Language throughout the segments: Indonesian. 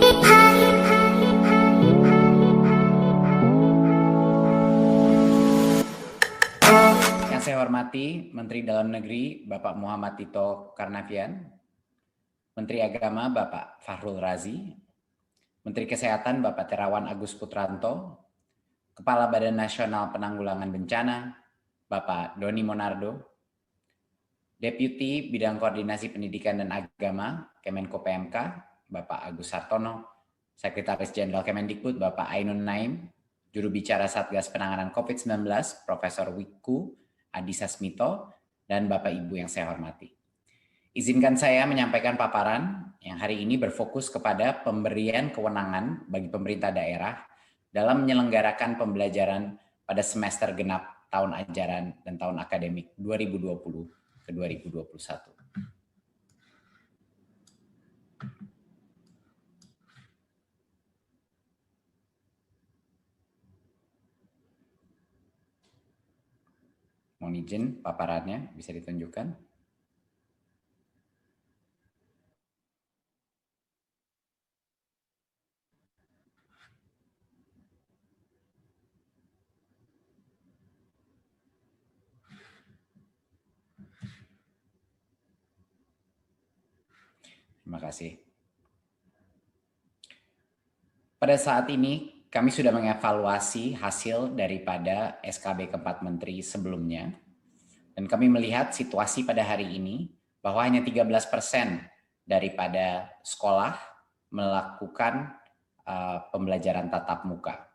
Yang saya hormati Menteri Dalam Negeri Bapak Muhammad Tito Karnavian, Menteri Agama Bapak Fahrul Razi, Menteri Kesehatan Bapak Terawan Agus Putranto, Kepala Badan Nasional Penanggulangan Bencana Bapak Doni Monardo, Deputi Bidang Koordinasi Pendidikan dan Agama Kemenko PMK Bapak Agus Sartono, Sekretaris Jenderal Kemendikbud Bapak Ainun Naim, Juru bicara Satgas Penanganan COVID-19 Profesor Wiku Adhisa Smito, dan Bapak Ibu yang saya hormati. Izinkan saya menyampaikan paparan yang hari ini berfokus kepada pemberian kewenangan bagi pemerintah daerah dalam menyelenggarakan pembelajaran pada semester genap tahun ajaran dan tahun akademik 2020 ke 2021. Mohon izin paparannya bisa ditunjukkan. Terima kasih. Pada saat ini kami sudah mengevaluasi hasil daripada SKB keempat menteri sebelumnya, dan kami melihat situasi pada hari ini bahwa hanya 13% daripada sekolah melakukan pembelajaran tatap muka,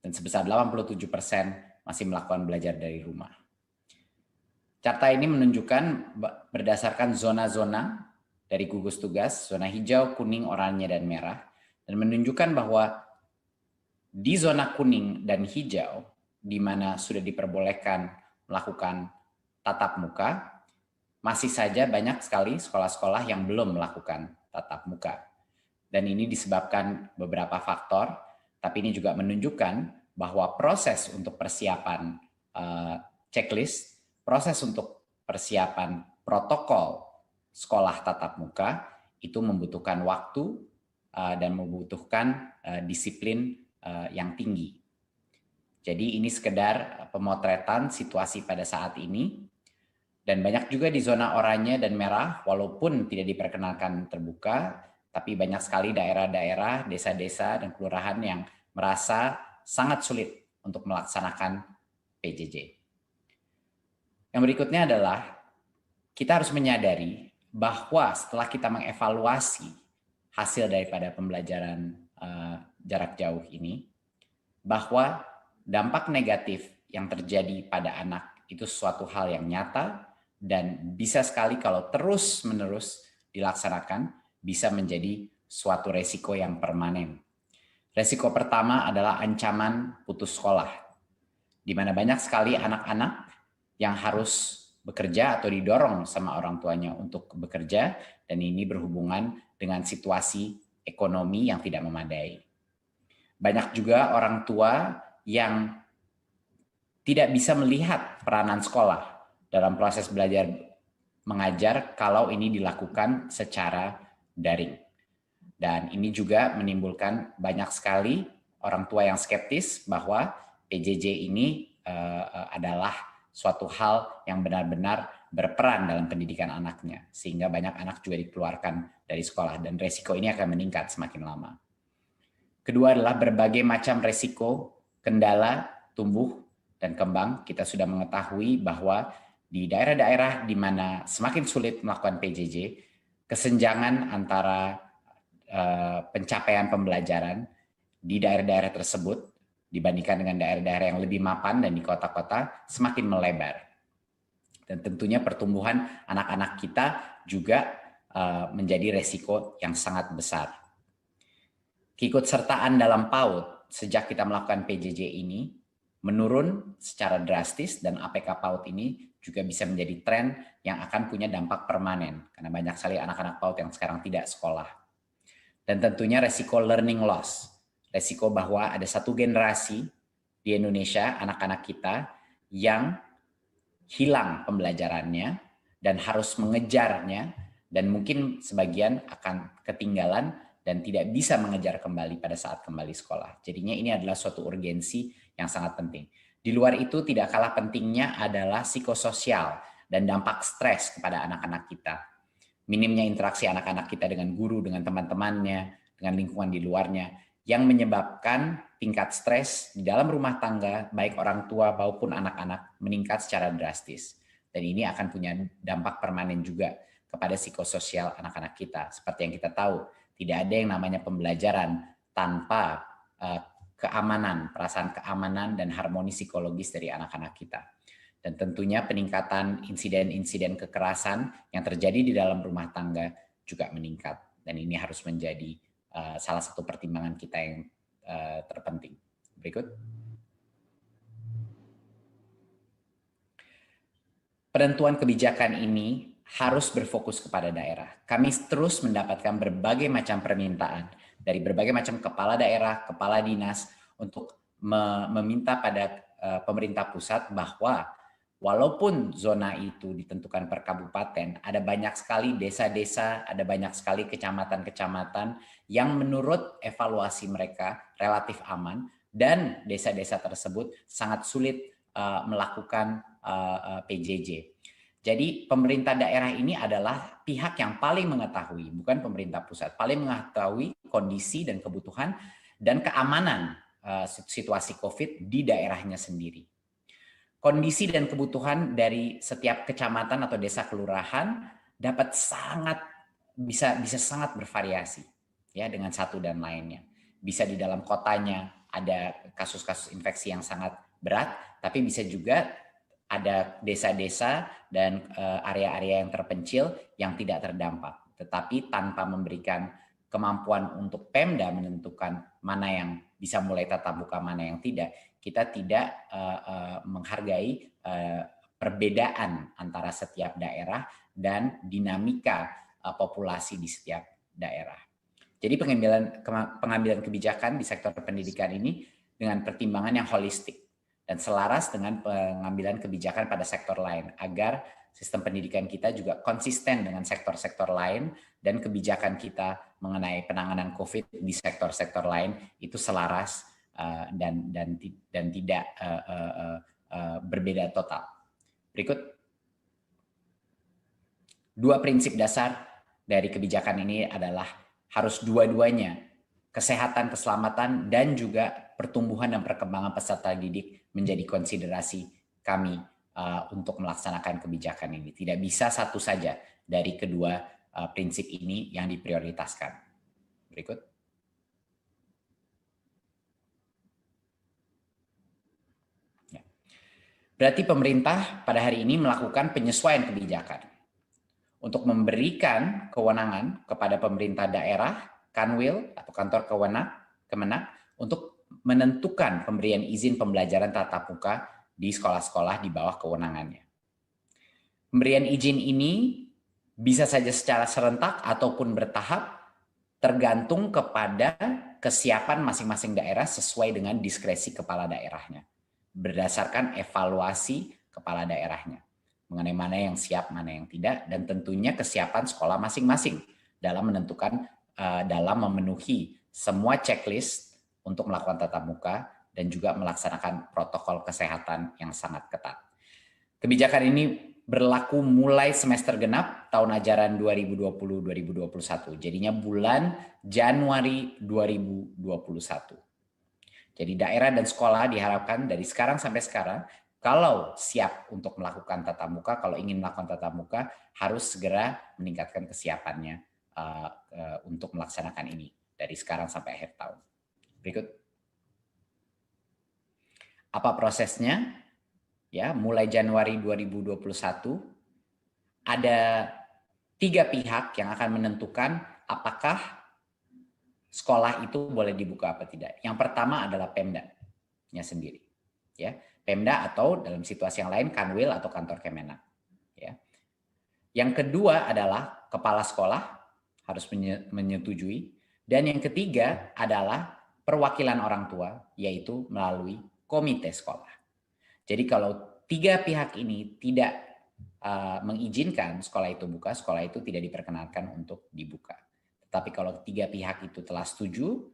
dan sebesar 87% masih melakukan belajar dari rumah. Carta ini menunjukkan berdasarkan zona-zona dari gugus tugas, zona hijau, kuning, oranye, dan merah, dan menunjukkan bahwa di zona kuning dan hijau, di mana sudah diperbolehkan melakukan tatap muka, masih saja banyak sekali sekolah-sekolah yang belum melakukan tatap muka. Dan ini disebabkan beberapa faktor, tapi ini juga menunjukkan bahwa proses untuk persiapan checklist, proses untuk persiapan protokol sekolah tatap muka itu membutuhkan waktu dan membutuhkan disiplin yang tinggi. Jadi ini sekedar pemotretan situasi pada saat ini, dan banyak juga di zona oranye dan merah walaupun tidak diperkenalkan terbuka, tapi banyak sekali daerah-daerah, desa-desa dan kelurahan yang merasa sangat sulit untuk melaksanakan PJJ. Yang berikutnya adalah kita harus menyadari bahwa setelah kita mengevaluasi hasil daripada pembelajaran jarak jauh ini, bahwa dampak negatif yang terjadi pada anak itu suatu hal yang nyata dan bisa sekali kalau terus-menerus dilaksanakan bisa menjadi suatu resiko yang permanen. Resiko pertama adalah ancaman putus sekolah, di mana banyak sekali anak-anak yang harus bekerja atau didorong sama orang tuanya untuk bekerja, dan ini berhubungan dengan situasi ekonomi yang tidak memadai. Banyak juga orang tua yang tidak bisa melihat peranan sekolah dalam proses belajar mengajar kalau ini dilakukan secara daring. Dan ini juga menimbulkan banyak sekali orang tua yang skeptis bahwa PJJ ini adalah suatu hal yang benar-benar berperan dalam pendidikan anaknya, sehingga banyak anak juga dikeluarkan dari sekolah, dan resiko ini akan meningkat semakin lama. Kedua adalah berbagai macam resiko, kendala, tumbuh, dan kembang. Kita sudah mengetahui bahwa di daerah-daerah di mana semakin sulit melakukan PJJ, kesenjangan antara pencapaian pembelajaran di daerah-daerah tersebut dibandingkan dengan daerah-daerah yang lebih mapan dan di kota-kota semakin melebar. Dan tentunya pertumbuhan anak-anak kita juga menjadi resiko yang sangat besar. Keikutsertaan dalam PAUD sejak kita melakukan PJJ ini menurun secara drastis, dan APK PAUD ini juga bisa menjadi tren yang akan punya dampak permanen karena banyak sekali anak-anak PAUD yang sekarang tidak sekolah. Dan tentunya resiko learning loss, resiko bahwa ada satu generasi di Indonesia, anak-anak kita yang hilang pembelajarannya dan harus mengejarnya, dan mungkin sebagian akan ketinggalan dan tidak bisa mengejar kembali pada saat kembali sekolah. Jadinya ini adalah suatu urgensi yang sangat penting. Di luar itu tidak kalah pentingnya adalah psikososial dan dampak stres kepada anak-anak kita. Minimnya interaksi anak-anak kita dengan guru, dengan teman-temannya, dengan lingkungan di luarnya, yang menyebabkan tingkat stres di dalam rumah tangga, baik orang tua maupun anak-anak, meningkat secara drastis. Dan ini akan punya dampak permanen juga kepada psikososial anak-anak kita. Seperti yang kita tahu, tidak ada yang namanya pembelajaran tanpa keamanan, perasaan keamanan dan harmoni psikologis dari anak-anak kita. Dan tentunya peningkatan insiden-insiden kekerasan yang terjadi di dalam rumah tangga juga meningkat. Dan ini harus menjadi salah satu pertimbangan kita yang terpenting. Berikut. Penentuan kebijakan ini harus berfokus kepada daerah. Kami terus mendapatkan berbagai macam permintaan dari berbagai macam kepala daerah, kepala dinas untuk meminta pada pemerintah pusat bahwa walaupun zona itu ditentukan per kabupaten, ada banyak sekali desa-desa, ada banyak sekali kecamatan-kecamatan yang menurut evaluasi mereka relatif aman, dan desa-desa tersebut sangat sulit melakukan PJJ. Jadi pemerintah daerah ini adalah pihak yang paling mengetahui, bukan pemerintah pusat, paling mengetahui kondisi dan kebutuhan dan keamanan situasi COVID di daerahnya sendiri. Kondisi dan kebutuhan dari setiap kecamatan atau desa kelurahan dapat bisa sangat bervariasi ya dengan satu dan lainnya. Bisa di dalam kotanya ada kasus-kasus infeksi yang sangat berat, tapi bisa juga ada desa-desa dan area-area yang terpencil yang tidak terdampak. Tetapi tanpa memberikan kemampuan untuk Pemda menentukan mana yang bisa mulai tatap muka, mana yang tidak, kita tidak menghargai perbedaan antara setiap daerah dan dinamika populasi di setiap daerah. Jadi pengambilan kebijakan di sektor pendidikan ini dengan pertimbangan yang holistik dan selaras dengan pengambilan kebijakan pada sektor lain agar sistem pendidikan kita juga konsisten dengan sektor-sektor lain dan kebijakan kita mengenai penanganan COVID di sektor-sektor lain itu selaras dan tidak berbeda total. Berikut. 2 prinsip dasar dari kebijakan ini adalah harus dua-duanya, kesehatan, keselamatan, dan juga pertumbuhan dan perkembangan peserta didik menjadi konsiderasi kami untuk melaksanakan kebijakan ini. Tidak bisa satu saja dari kedua prinsip ini yang diprioritaskan. Berikut. Ya. Berarti pemerintah pada hari ini melakukan penyesuaian kebijakan untuk memberikan kewenangan kepada pemerintah daerah, Kanwil atau kantor Kemenak untuk menentukan pemberian izin pembelajaran tatap muka di sekolah-sekolah di bawah kewenangannya. Pemberian izin ini bisa saja secara serentak ataupun bertahap, tergantung kepada kesiapan masing-masing daerah sesuai dengan diskresi kepala daerahnya, berdasarkan evaluasi kepala daerahnya mengenai mana yang siap, mana yang tidak, dan tentunya kesiapan sekolah masing-masing dalam menentukan, dalam memenuhi semua checklist untuk melakukan tatap muka dan juga melaksanakan protokol kesehatan yang sangat ketat. Kebijakan ini berlaku mulai semester genap tahun ajaran 2020-2021, jadinya bulan Januari 2021. Jadi daerah dan sekolah diharapkan dari sekarang sampai sekarang, kalau siap untuk melakukan tatap muka, kalau ingin melakukan tatap muka, harus segera meningkatkan kesiapannya untuk melaksanakan ini dari sekarang sampai akhir tahun. Berikut. Apa prosesnya? Ya, mulai Januari 2021 ada 3 pihak yang akan menentukan apakah sekolah itu boleh dibuka apa tidak. Yang pertama adalah Pemda-nya sendiri. Ya. Pemda atau dalam situasi yang lain Kanwil atau kantor Kemenak. Ya. Yang kedua adalah kepala sekolah harus menyetujui, dan yang ketiga adalah perwakilan orang tua, yaitu melalui komite sekolah. Jadi kalau 3 pihak ini tidak mengizinkan sekolah itu buka, sekolah itu tidak diperkenankan untuk dibuka. Tapi kalau tiga pihak itu telah setuju,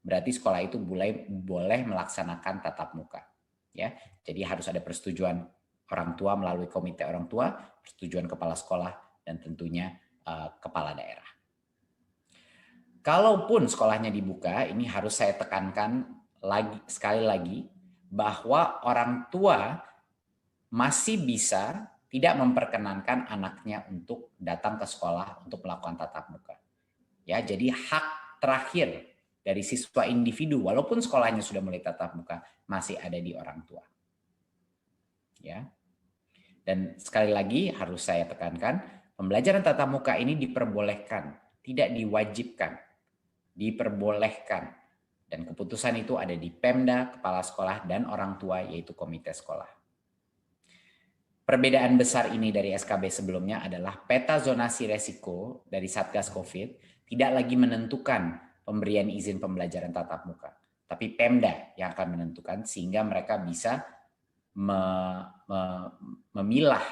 berarti sekolah itu boleh melaksanakan tatap muka. Ya, jadi harus ada persetujuan orang tua melalui komite orang tua, persetujuan kepala sekolah, dan tentunya kepala daerah. Kalaupun sekolahnya dibuka, ini harus saya tekankan sekali lagi bahwa orang tua masih bisa tidak memperkenankan anaknya untuk datang ke sekolah untuk melakukan tatap muka. Ya, jadi hak terakhir dari siswa individu, walaupun sekolahnya sudah mulai tatap muka, masih ada di orang tua. Ya. Dan sekali lagi harus saya tekankan, pembelajaran tatap muka ini diperbolehkan, tidak diwajibkan, diperbolehkan. Dan keputusan itu ada di Pemda, kepala sekolah, dan orang tua, yaitu komite sekolah. Perbedaan besar ini dari SKB sebelumnya adalah peta zonasi resiko dari Satgas COVID tidak lagi menentukan pemberian izin pembelajaran tatap muka, tapi Pemda yang akan menentukan, sehingga mereka bisa memilah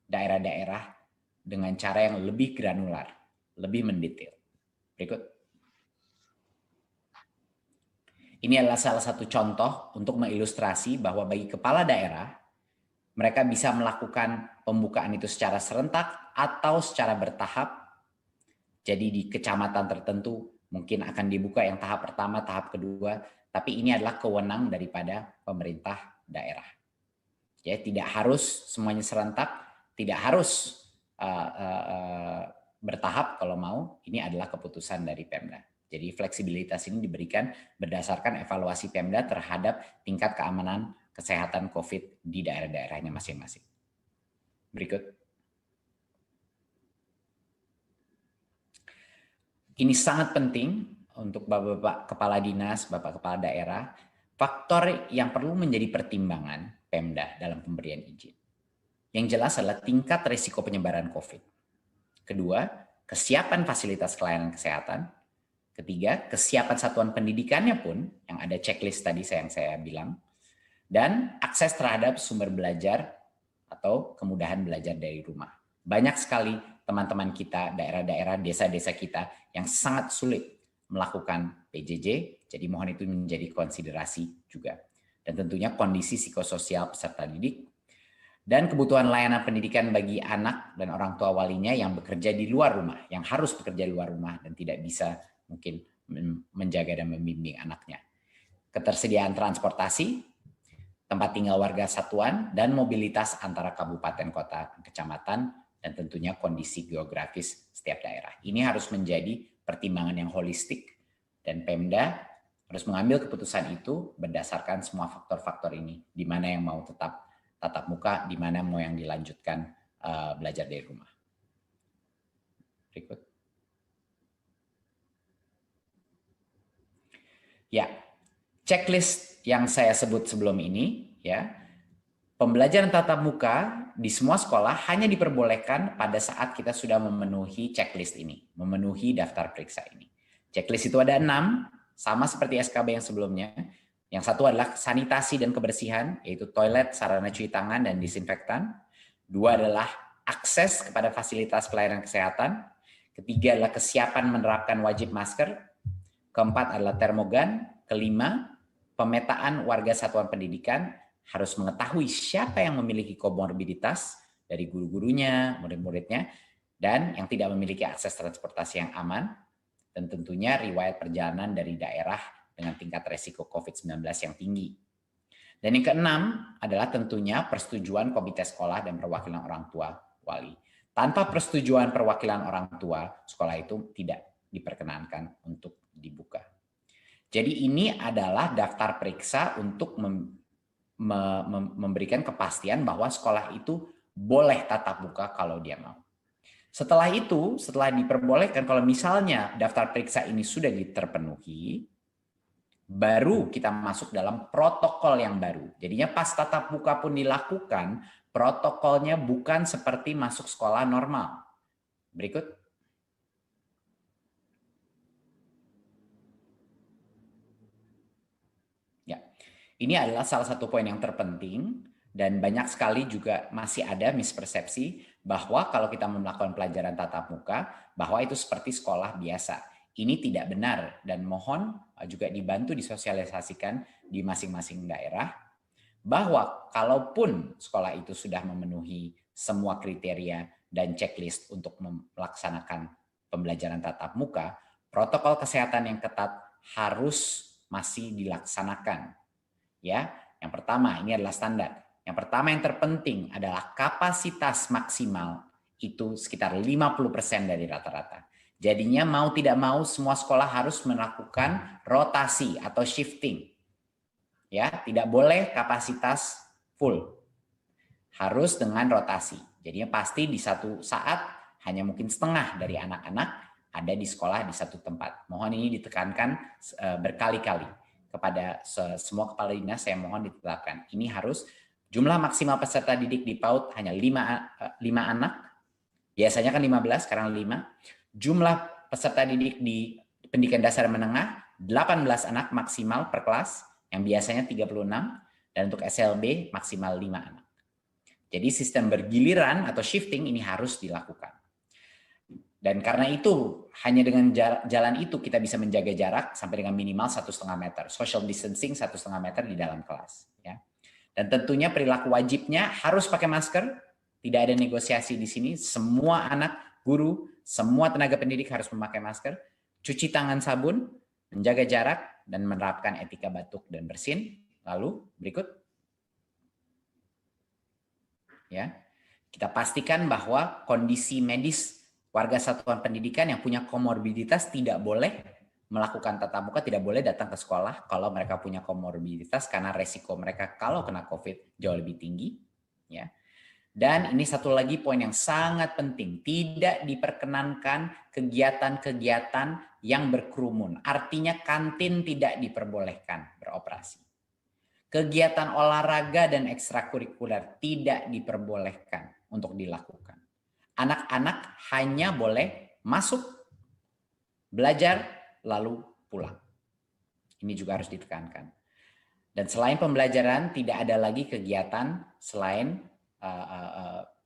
daerah-daerah dengan cara yang lebih granular, lebih mendetail. Berikut. Ini adalah salah satu contoh untuk mengilustrasi bahwa bagi kepala daerah, mereka bisa melakukan pembukaan itu secara serentak atau secara bertahap. Jadi di kecamatan tertentu mungkin akan dibuka yang tahap pertama, tahap kedua, tapi ini adalah kewenangan daripada pemerintah daerah. Ya, tidak harus semuanya serentak, tidak harus bertahap kalau mau, ini adalah keputusan dari Pemda. Jadi fleksibilitas ini diberikan berdasarkan evaluasi Pemda terhadap tingkat keamanan kesehatan COVID di daerah-daerahnya masing-masing. Berikut. Ini sangat penting untuk Bapak-Bapak Kepala Dinas, Bapak Kepala Daerah, faktor yang perlu menjadi pertimbangan Pemda dalam pemberian izin. Yang jelas adalah tingkat risiko penyebaran COVID. Kedua, kesiapan fasilitas pelayanan kesehatan. Ketiga, kesiapan satuan pendidikannya pun, yang ada checklist tadi yang saya bilang. Dan akses terhadap sumber belajar atau kemudahan belajar dari rumah. Banyak sekali teman-teman kita, daerah-daerah, desa-desa kita yang sangat sulit melakukan PJJ, jadi mohon itu menjadi konsiderasi juga. Dan tentunya kondisi psikososial peserta didik, dan kebutuhan layanan pendidikan bagi anak dan orang tua walinya yang bekerja di luar rumah, yang harus bekerja di luar rumah dan tidak bisa mungkin menjaga dan membimbing anaknya. Ketersediaan transportasi, tempat tinggal warga satuan, dan mobilitas antara kabupaten, kota, kecamatan, dan tentunya kondisi geografis setiap daerah. Ini harus menjadi pertimbangan yang holistik, dan Pemda harus mengambil keputusan itu berdasarkan semua faktor-faktor ini, di mana yang mau tetap tatap muka, di mana mau yang dilanjutkan belajar dari rumah. Berikut. Ya, checklist yang saya sebut sebelum ini, ya, pembelajaran tatap muka di semua sekolah hanya diperbolehkan pada saat kita sudah memenuhi checklist ini, memenuhi daftar periksa ini. Checklist itu ada 6, sama seperti SKB yang sebelumnya. Yang satu adalah sanitasi dan kebersihan, yaitu toilet, sarana cuci tangan, dan disinfektan. 2 adalah akses kepada fasilitas pelayanan kesehatan. Ketiga adalah kesiapan menerapkan wajib masker. Keempat adalah termogan. Kelima, pemetaan warga satuan pendidikan harus mengetahui siapa yang memiliki komorbiditas dari guru-gurunya, murid-muridnya, dan yang tidak memiliki akses transportasi yang aman, dan tentunya riwayat perjalanan dari daerah dengan tingkat resiko COVID-19 yang tinggi. Dan yang keenam adalah tentunya persetujuan komite sekolah dan perwakilan orang tua wali. Tanpa persetujuan perwakilan orang tua, sekolah itu tidak diperkenankan untuk dibuka. Jadi ini adalah daftar periksa untuk memberikan kepastian bahwa sekolah itu boleh tatap muka kalau dia mau. Setelah itu, setelah diperbolehkan, kalau misalnya daftar periksa ini sudah terpenuhi, baru kita masuk dalam protokol yang baru. Jadinya pas tatap muka pun dilakukan, protokolnya bukan seperti masuk sekolah normal. Berikut. Ya, ini adalah salah satu poin yang terpenting, dan banyak sekali juga masih ada mispersepsi bahwa kalau kita melakukan pelajaran tatap muka, bahwa itu seperti sekolah biasa. ini tidak benar dan mohon juga dibantu disosialisasikan di masing-masing daerah bahwa kalaupun sekolah itu sudah memenuhi semua kriteria dan checklist untuk melaksanakan pembelajaran tatap muka, protokol kesehatan yang ketat harus masih dilaksanakan. Ya, yang pertama ini adalah standar. Yang pertama yang terpenting adalah kapasitas maksimal itu sekitar 50% dari rata-rata. Jadinya mau tidak mau semua sekolah harus melakukan rotasi atau shifting. Ya, tidak boleh kapasitas full. Harus dengan rotasi. Jadinya pasti di satu saat hanya mungkin setengah dari anak-anak ada di sekolah di satu tempat. Mohon ini ditekankan berkali-kali kepada semua kepala dinas, saya mohon ditetapkan. Ini harus jumlah maksimal peserta didik di PAUD hanya 5 anak. Biasanya kan 15, sekarang 5. Jumlah peserta didik di pendidikan dasar menengah 18 anak maksimal per kelas, yang biasanya 36, dan untuk SLB maksimal 5 anak. Jadi sistem bergiliran atau shifting ini harus dilakukan. Dan karena itu, hanya dengan jalan itu kita bisa menjaga jarak sampai dengan minimal 1,5 meter. Social distancing 1,5 meter di dalam kelas. Ya. Dan tentunya perilaku wajibnya harus pakai masker, tidak ada negosiasi di sini. Semua anak, guru, semua tenaga pendidik harus memakai masker, cuci tangan sabun, menjaga jarak, dan menerapkan etika batuk dan bersin. Lalu berikut. Ya, kita pastikan bahwa kondisi medis warga satuan pendidikan yang punya komorbiditas tidak boleh melakukan tatap muka, tidak boleh datang ke sekolah kalau mereka punya komorbiditas karena resiko mereka kalau kena COVID jauh lebih tinggi. Ya. Dan ini satu lagi poin yang sangat penting, tidak diperkenankan kegiatan-kegiatan yang berkerumun. Artinya kantin tidak diperbolehkan beroperasi. Kegiatan olahraga dan ekstrakurikuler tidak diperbolehkan untuk dilakukan. Anak-anak hanya boleh masuk, belajar, lalu pulang. Ini juga harus ditekankan. Dan selain pembelajaran, tidak ada lagi kegiatan selain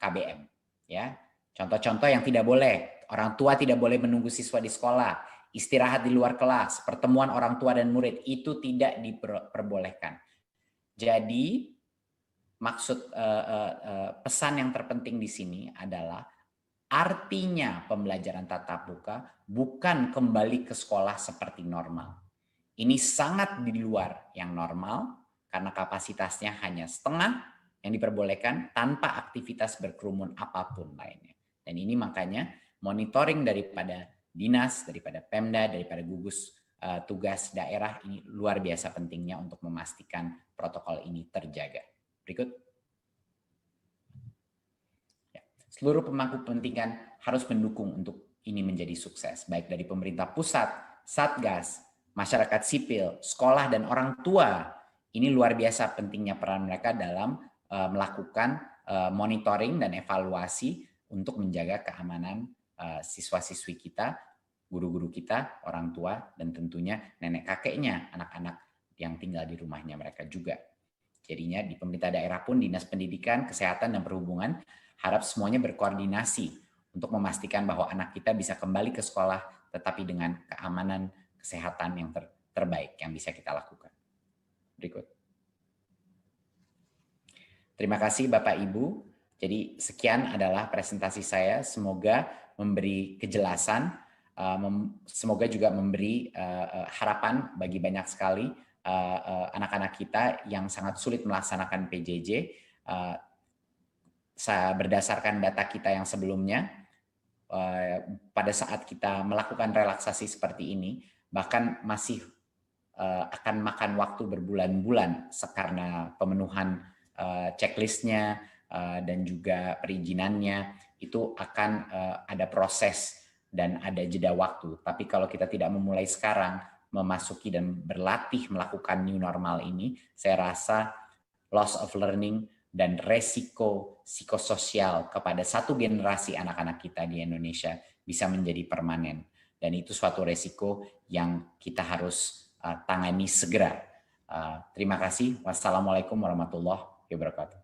KBM. Ya, contoh-contoh yang tidak boleh. Orang tua tidak boleh menunggu siswa di sekolah, istirahat di luar kelas, pertemuan orang tua dan murid, itu tidak diperbolehkan. Jadi maksud pesan yang terpenting di sini adalah artinya pembelajaran tatap muka bukan kembali ke sekolah seperti normal. Ini sangat di luar yang normal karena kapasitasnya hanya setengah yang diperbolehkan tanpa aktivitas berkerumun apapun lainnya. Dan ini makanya monitoring daripada dinas, daripada Pemda, daripada gugus tugas daerah ini luar biasa pentingnya untuk memastikan protokol ini terjaga. Berikut. Ya. Seluruh pemangku kepentingan harus mendukung untuk ini menjadi sukses, baik dari pemerintah pusat, Satgas, masyarakat sipil, sekolah, dan orang tua. Ini luar biasa pentingnya peran mereka dalam melakukan monitoring dan evaluasi untuk menjaga keamanan siswa-siswi kita, guru-guru kita, orang tua, dan tentunya nenek kakeknya, anak-anak yang tinggal di rumahnya mereka juga. Jadinya di pemerintah daerah pun, Dinas Pendidikan, Kesehatan, dan Perhubungan harap semuanya berkoordinasi untuk memastikan bahwa anak kita bisa kembali ke sekolah tetapi dengan keamanan kesehatan yang terbaik yang bisa kita lakukan. Berikut. Terima kasih Bapak Ibu. Jadi sekian adalah presentasi saya. Semoga memberi kejelasan, semoga juga memberi harapan bagi banyak sekali anak-anak kita yang sangat sulit melaksanakan PJJ. Berdasarkan data kita yang sebelumnya, pada saat kita melakukan relaksasi seperti ini, bahkan masih akan makan waktu berbulan-bulan karena pemenuhan checklistnya dan juga perizinannya, itu akan ada proses dan ada jeda waktu. Tapi kalau kita tidak memulai sekarang, memasuki dan berlatih melakukan new normal ini, saya rasa loss of learning dan resiko psikososial kepada satu generasi anak-anak kita di Indonesia bisa menjadi permanen. Dan itu suatu resiko yang kita harus tangani segera. Terima kasih. Wassalamualaikum warahmatullahi wabarakatuh.